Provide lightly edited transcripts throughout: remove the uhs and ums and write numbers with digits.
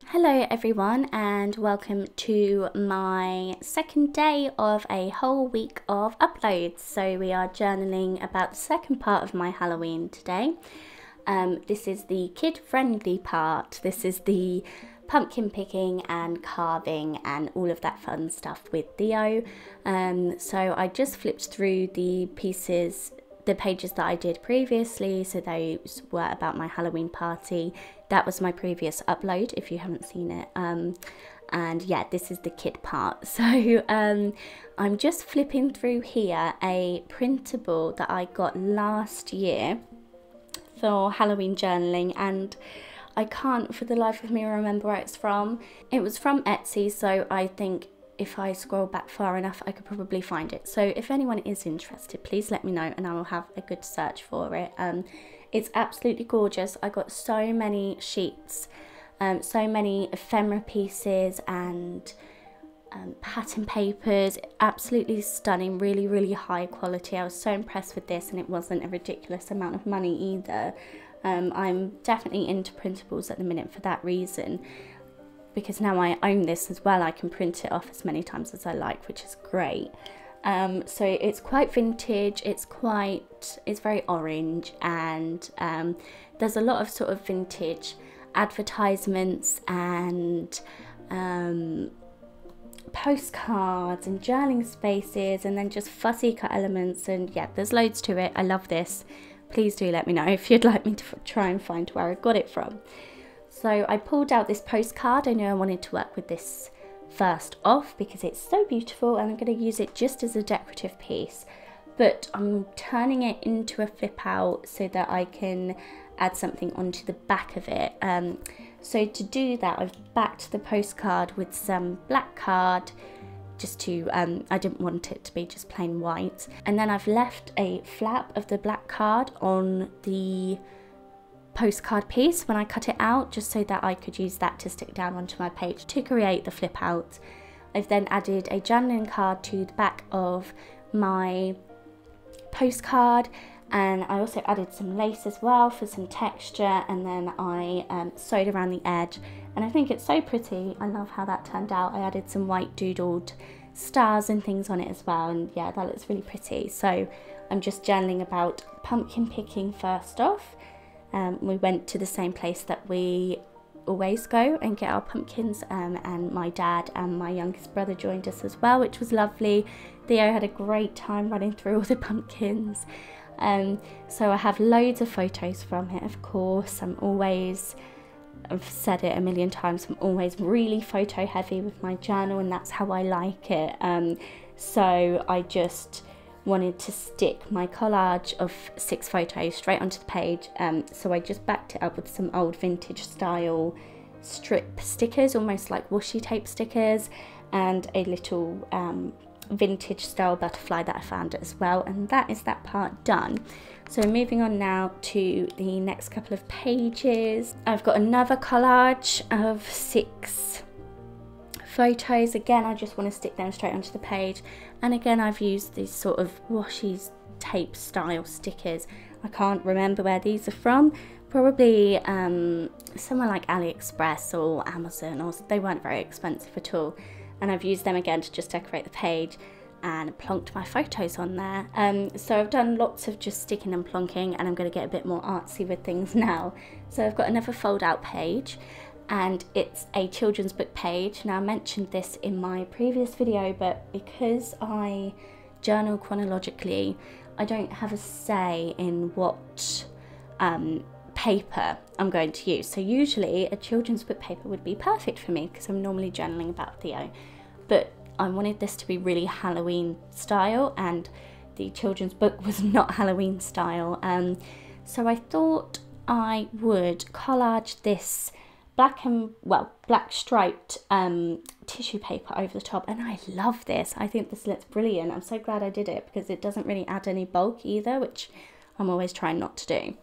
Hello everyone, and welcome to my second day of a whole week of uploads. So we are journaling about the second part of my Halloween today. This is the kid-friendly part. This is the pumpkin picking and carving and all of that fun stuff with Theo. So I just flipped through the pages that I did previously, so those were about my Halloween party. That was my previous upload if you haven't seen it. And yeah, this is the kid part. So I'm just flipping through here a printable that I got last year for Halloween journaling, and I can't for the life of me remember where it's from. It was from Etsy, so I think if I scroll back far enough I could probably find it. So if anyone is interested, please let me know and I will have a good search for it. It's absolutely gorgeous. I got so many sheets, so many ephemera pieces and pattern papers. Absolutely stunning, really high quality. I was so impressed with this, and it wasn't a ridiculous amount of money either. I'm definitely into printables at the minute for that reason, because now I own this as well, I can print it off as many times as I like, which is great. So it's quite vintage, it's very orange, and there's a lot of sort of vintage advertisements and postcards and journaling spaces, and then just fussy cut elements, and yeah, there's loads to it. I love this. Please do let me know if you'd like me to try and find where I got it from. So I pulled out this postcard. I knew I wanted to work with this first off because it's so beautiful, and I'm going to use it just as a decorative piece, but I'm turning it into a flip out so that I can add something onto the back of it. So to do that, I've backed the postcard with some black card just to, I didn't want it to be just plain white, and then I've left a flap of the black card on the postcard piece when I cut it out, just so that I could use that to stick down onto my page to create the flip out. I've then added a journaling card to the back of my postcard, and I also added some lace as well for some texture, and then I sewed around the edge, and I think it's so pretty. I love how that turned out. I added some white doodled stars and things on it as well, and yeah, that looks really pretty. So I'm just journaling about pumpkin picking first off. We went to the same place that we always go and get our pumpkins, and my dad and my youngest brother joined us as well, which was lovely. Theo had a great time running through all the pumpkins. So I have loads of photos from it, of course. I've said it a million times, I'm always really photo heavy with my journal, and that's how I like it. So I just wanted to stick my collage of 6 photos straight onto the page, so I just backed it up with some old vintage style strip stickers, almost like washi tape stickers, and a little vintage style butterfly that I found as well, and that is that part done. So moving on now to the next couple of pages. I've got another collage of 6 photos. Again, I just want to stick them straight onto the page, and again I've used these sort of washi tape style stickers. I can't remember where these are from, probably somewhere like AliExpress or Amazon, or they weren't very expensive at all, and I've used them again to just decorate the page and plonked my photos on there. So I've done lots of just sticking and plonking, and I'm going to get a bit more artsy with things now. So I've got another fold out page, and it's a children's book page. Now, I mentioned this in my previous video, but because I journal chronologically, I don't have a say in what paper I'm going to use. So usually a children's book paper would be perfect for me because I'm normally journaling about Theo, but I wanted this to be really Halloween style, and the children's book was not Halloween style. So I thought I would collage this black striped tissue paper over the top, and I love this. I think this looks brilliant. I'm so glad I did it because it doesn't really add any bulk either, which I'm always trying not to do.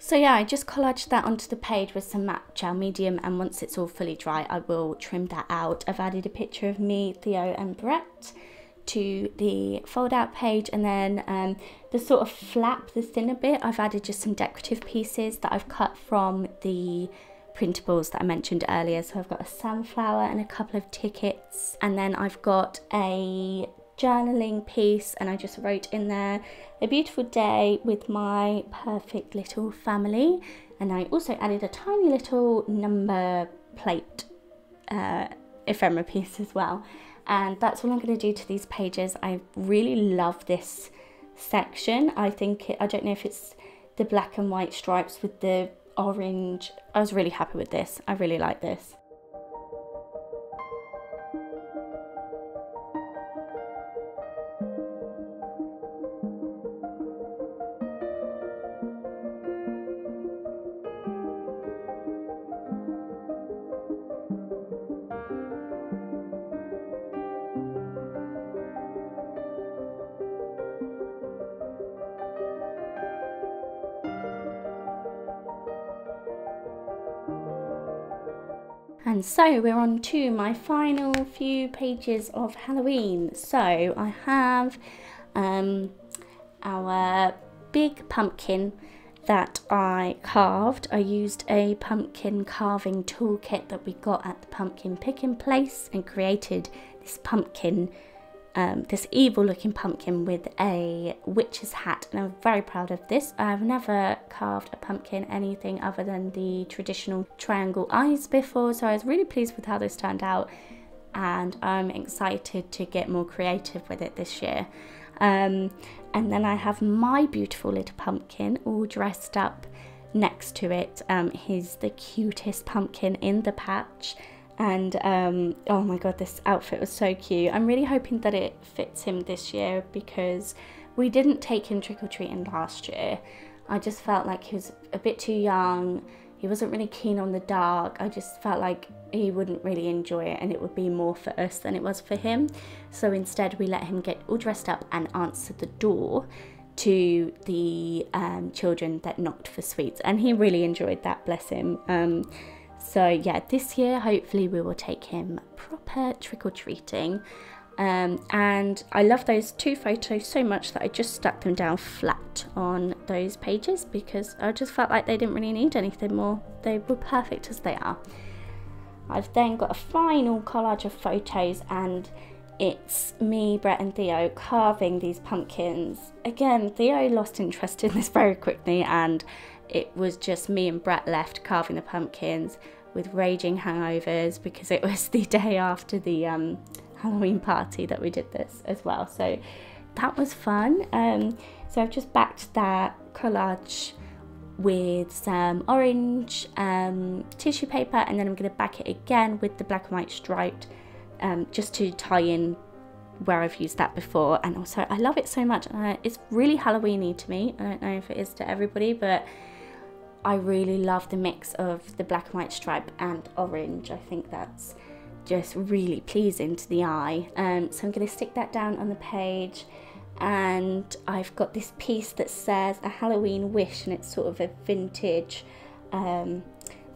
So yeah, I just collaged that onto the page with some matte gel medium, and once it's all fully dry I will trim that out. I've added a picture of me, Theo and Brett to the fold out page, and then the sort of flap, the thinner bit, I've added just some decorative pieces that I've cut from the printables that I mentioned earlier. So I've got a sunflower and a couple of tickets, and then I've got a journaling piece, and I just wrote in there, a beautiful day with my perfect little family. And I also added a tiny little number plate ephemera piece as well. And that's all I'm going to do to these pages. I really love this section. I don't know if it's the black and white stripes with the orange. I was really happy with this. I really like this. And so we're on to my final few pages of Halloween. So I have our big pumpkin that I carved. I used a pumpkin carving toolkit that we got at the pumpkin picking place and created this pumpkin, this evil looking pumpkin with a witch's hat, and I'm very proud of this. I've never carved a pumpkin anything other than the traditional triangle eyes before, so I was really pleased with how this turned out, and I'm excited to get more creative with it this year. And then I have my beautiful little pumpkin all dressed up next to it. He's the cutest pumpkin in the patch. And oh my god, this outfit was so cute. I'm really hoping that it fits him this year, because we didn't take him trick-or-treating last year. I just felt like he was a bit too young. He wasn't really keen on the dark. I just felt like he wouldn't really enjoy it, and it would be more for us than it was for him. So instead we let him get all dressed up and answer the door to the children that knocked for sweets, and he really enjoyed that, bless him. So yeah, this year hopefully we will take him proper trick-or-treating. And I love those two photos so much that I just stuck them down flat on those pages, because I just felt like they didn't really need anything more. They were perfect as they are. I've then got a final collage of photos, and it's me, Brett and Theo carving these pumpkins. Again, Theo lost interest in this very quickly, and it was just me and Brett left carving the pumpkins with raging hangovers, because it was the day after the Halloween party that we did this as well. So that was fun. So I've just backed that collage with some orange tissue paper, and then I'm going to back it again with the black and white striped, just to tie in where I've used that before. And also I love it so much. It's really Halloweeny to me. I don't know if it is to everybody, but I really love the mix of the black and white stripe and orange. I think that's just really pleasing to the eye. So I'm going to stick that down on the page, and I've got this piece that says a Halloween wish, and it's sort of a vintage, I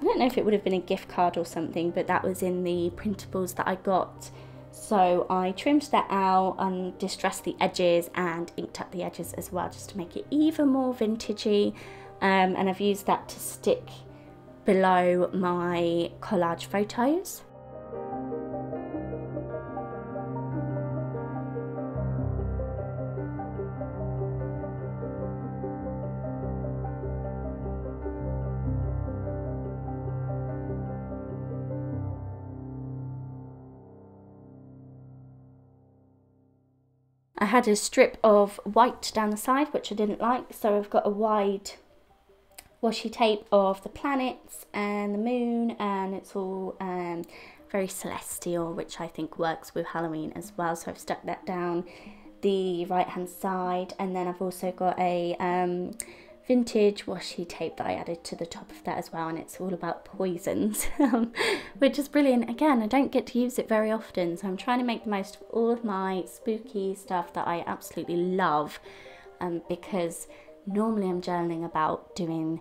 don't know if it would have been a gift card or something, but that was in the printables that I got. So I trimmed that out and distressed the edges and inked up the edges as well, just to make it even more vintagey. And I've used that to stick below my collage photos. I had a strip of white down the side, which I didn't like, so I've got a wide washi tape of the planets and the moon, and it's all very celestial, which I think works with Halloween as well. So I've stuck that down the right hand side, and then I've also got a vintage washi tape that I added to the top of that as well, and it's all about poisons, which is brilliant. Again, I don't get to use it very often, so I'm trying to make the most of all of my spooky stuff that I absolutely love, because normally I'm journaling about doing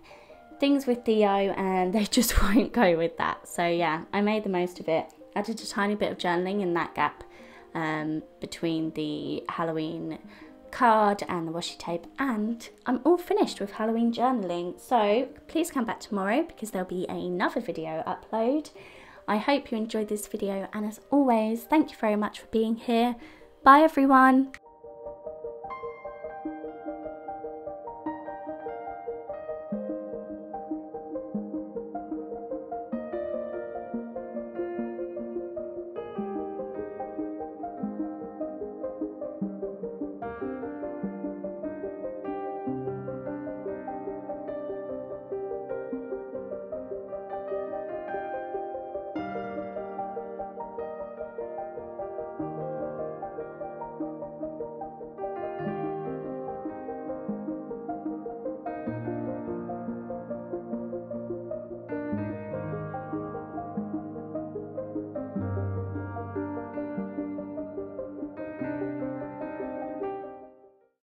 things with Theo and they just won't go with that. So yeah, I made the most of it. I did a tiny bit of journaling in that gap between the Halloween card and the washi tape, and I'm all finished with Halloween journaling. So please come back tomorrow because there'll be another video upload. I hope you enjoyed this video, and as always, thank you very much for being here. Bye everyone.